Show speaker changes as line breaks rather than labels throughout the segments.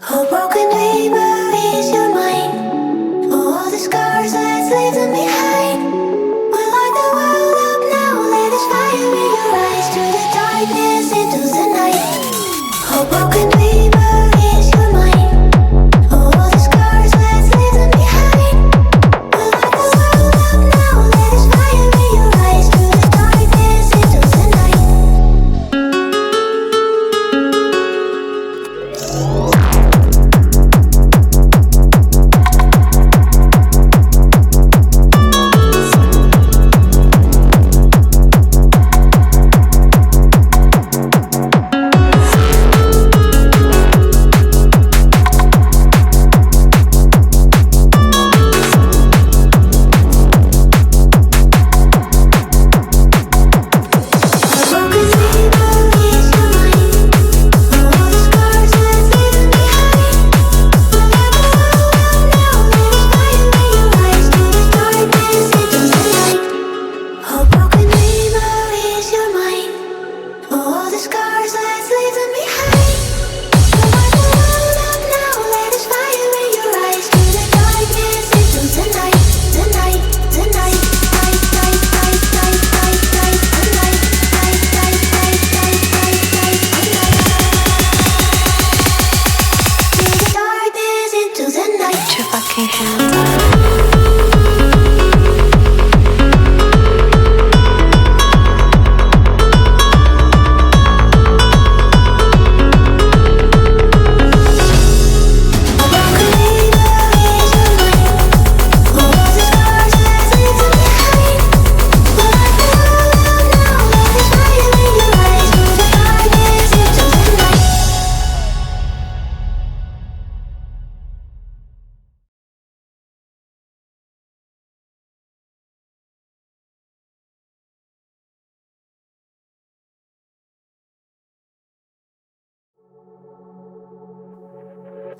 Oh, broken dreamer, is your mind? Oh, all the scars, let's leave them behind. We light the world up now, let us fire in your eyes. To the darkness, into the night. Oh, broken dreamer, is your mind? Oh, all the scars, let's leave them behind. We light the world up now, let us fire in your eyes. To the darkness, into the night. Put your fucking hands up.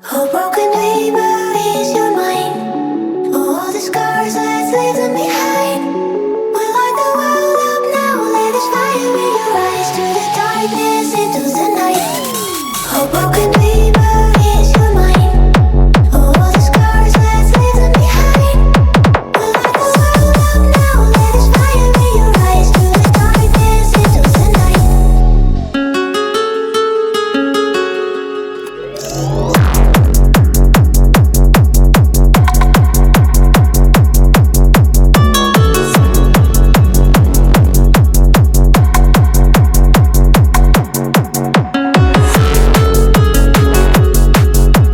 Oh, broken dreamer, is your mind? Oh, all the scars, let's leave them behind. We light the world up now, let us fire in your eyes. To the darkness, into the night. Oh, broken